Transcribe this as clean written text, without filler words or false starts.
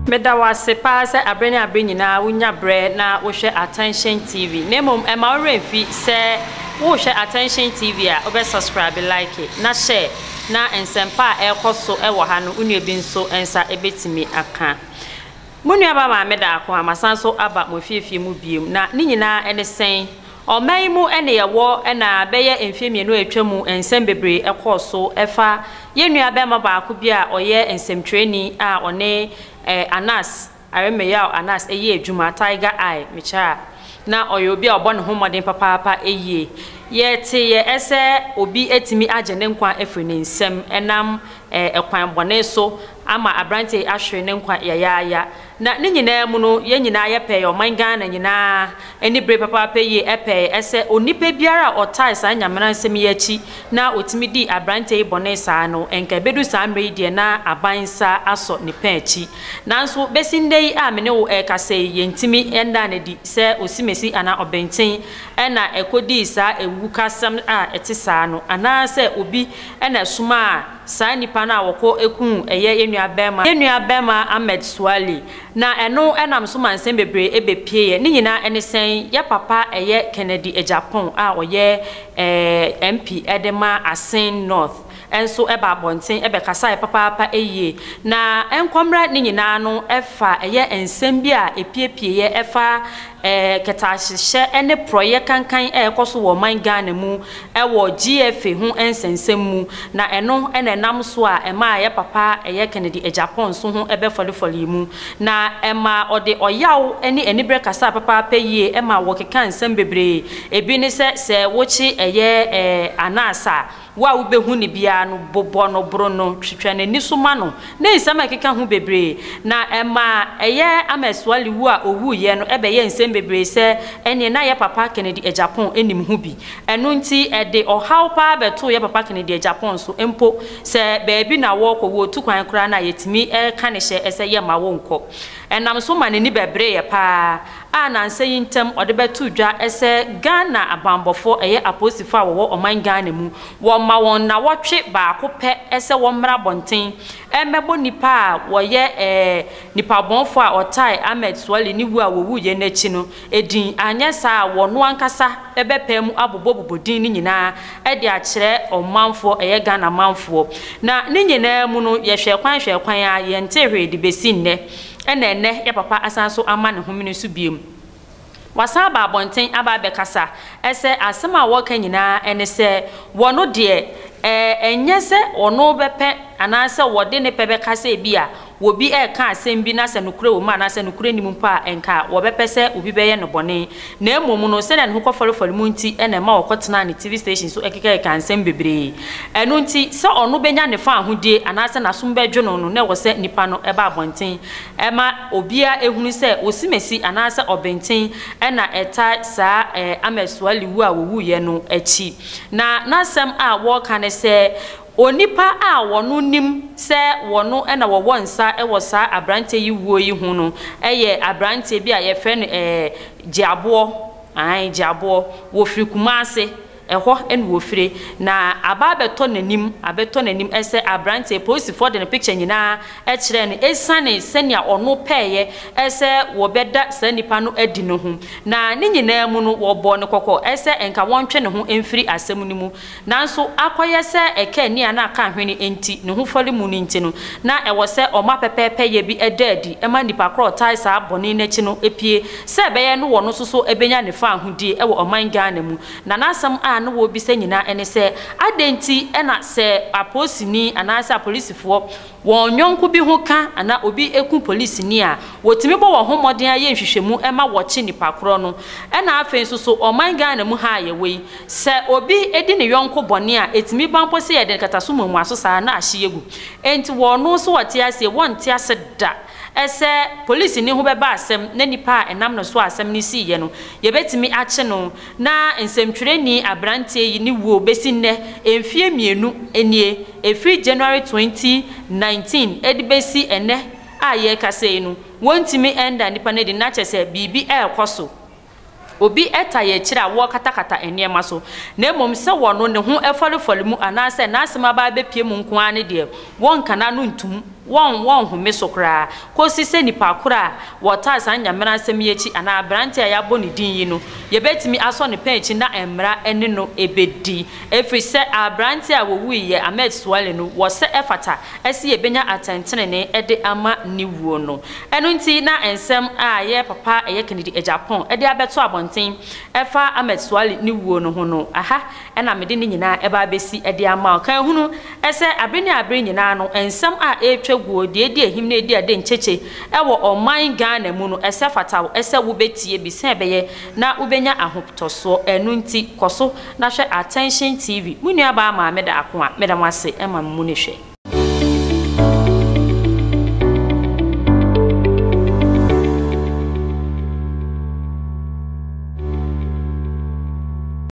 Medawase pa se abrene abrenyina wonya bre na wo hwe Attention TV. Nemom e ma refi se wo hwe Attention TV a obe subscribe like na share na ensempa e koso e wo ha no unu ebi nso ensa ebetimi aka. Munu aba ma meda akwa masanso aba mo fiefie mu biem na ni nyina ene sen oman mu ene yewo na beye emfiemienu atwamu ensem bebre ekoso efa yenua be ma ba ko bia oye ensem training a one Anas Aremeya Anas eye adwuma Tiger Eye mecha na oyo bi obon homodin papa eye yete ye ese obi etimi agene nkwa efre ne nsem enam ekwan bone so ama abrante ahwe ne nkwa yaya na ne nyina mu no ye nyina ye pe oman Ghana nyina eni bre papa ye epe ese onipa biara otai sa nyamena nsem ye chi na otimi di abrante bone sa no enka bedu sa mre die na abansa aso ne pechi nanso besindei a me ne wo kase ye ntimi enda na di se osimesi ana obenten ena ekodi sa ewu kasam a etisa no ana se obi ena suma sa nipa na woko ekun eye enua bema Ahmed Swali na eno enam so mansem bebre ebepie ye ni nyina ene sen ya papa eye Kennedy Japan a oye MP Edema Asin North enso eba bonten ebe kasa papa eye na enkomra ni nyina no efa eye ensem bia epiepie ye efa ketahye ene proye kankan ekoso wo man Ghana mu ewo GFA hu ensensem mu na eno ene nam so a ema ye papa eye Kennedy Japan so hu ebe folifoli mu na ema ode oyaw ene enibre kasa papa ye ema wo keka nsem bebre ebi ni se wochi eye anasa wa ubehu ni bia no bobo no bro no twetwane ni so ma no na nsema keka hu bebre na ema eye ameswali wu a owu ye no ebe ye nsem bebre se ene na ye papa Kennedy Japan enim hu bi eno nti ede ohaw pa beto ye papa Kennedy Japan so empo se beebi na wo ko wo tu kwan kra na yetimi ka ne hye ese ye ma wo nko enam so ma ni bebre ye pa a na nse yintem ode betu dwa ese Ghana abambofo eye apostifo a wo oman Ghana mu wo ma won na wotwe ba ko pe ese wo mra bonten emebo nipa a wo ye nipa bonfo a otai Ahmed Swali ni wu a wo wu ye nachi no edin anyesa wo no ankasa ebepem abobobodin ni nyina e de a kire omanfo eye Ghana manfo na ni nyina mu no ye hwe kwan a ye ntehwe de besi nne ene ya papa asanso ama ne homene so biem wasa ba bonten aba bekasa ese asema wo kan nyina ene se wono de enye se ono bepe anase wode ne pebe kasa ebia wobi ka asem bi na se nukure wo ma na se nukure nimu pa enka wo bepe se obi beye no bone na emom no se na ne hokofolo mu nti ene ma wokotena ne TV station so ekeke ka ansem bebre enu nti se ono benya ne fa ahodie anase na som bedwo no no na wo se nipa no eba abonten ema obia ehunu se osimesi anase obenten ena eta sa Ahmed Swali wu a wo ye no achi na nasem a wo ka ne se onipa a wono nim se wono ena wo wonsa wo sa abrante yi wuo yi hu no eye abrante bi a ye fe no Jiabo wo firi Kumase eho en wo fire na ababeto nanim ese abrante post for the picture nyina e kire ne esane senia ono peye ese wo beda sanipa no adi no hu na ne nyina mu no wo bo ne kokko ese enka wontwe ne hu emfiri asem ni mu nanso akoye se eka ni ana aka hwene enti ne hu foli mu ni nti no na ewo se oma pepepe ye bi edadi ema nipa kro tai sa boni na chi no epie se beye no wo no soso ebenya ne fa ahudie ewo oman Ghana mu na nasam no wo bi se nyina ene se adenti ena se aposini anasa policefo won yonko bi ho ka ana obi eku police ni a wotimi bo wo homoden aye nhwehwemu ema wo chi nipa kro no ena afen so oman Ghana mu ha ye we se obi edi ne yonko bone a etimi bampo se ye de kataso mamu aso sa na ahye yegu enti wo no so wote ase wonte ase da ese police ni ho beba asem na nipa enam no so asem ni si ye no ye betimi ache no na nsemtwereni abrante yi ni wo besi nne emfie mienu enie efri January 2019 edibesi ene aye kase no wontimi enda nipa ne de na chese bibi ekoso obi eta ye kira wo katakata enema so na emom se wono ne ho efolifoli mu anase na asema ba bepie mu nko ane de won kana no ntum won hu me sokra kosi se nipa kora wota san nyamena asem yechi ana abrante a yabo ne din yi no ye betimi aso ne penchi na emra ene no ebedi efri se abrante a wo wuye Ahmed Suale no wo se efata ese ye benya atentene ne ede ama niwuo no eno nti na ensem a ye papa eye Kennedy Japan ede abeto abonten efa Ahmed Suale niwuo no ho no aha ena mede ne nyina eba abesi ede ama kan hunu ese abre nyina no ensem a etwa die ehim na edi ade ncheche ewo oman Ghana mu no ese fatawo ese wo betie bi se beye na ubenya ahotoso enu nti koso na hwe Attention TV munua ba ma me da ako a me da mwase ema mu ne hwe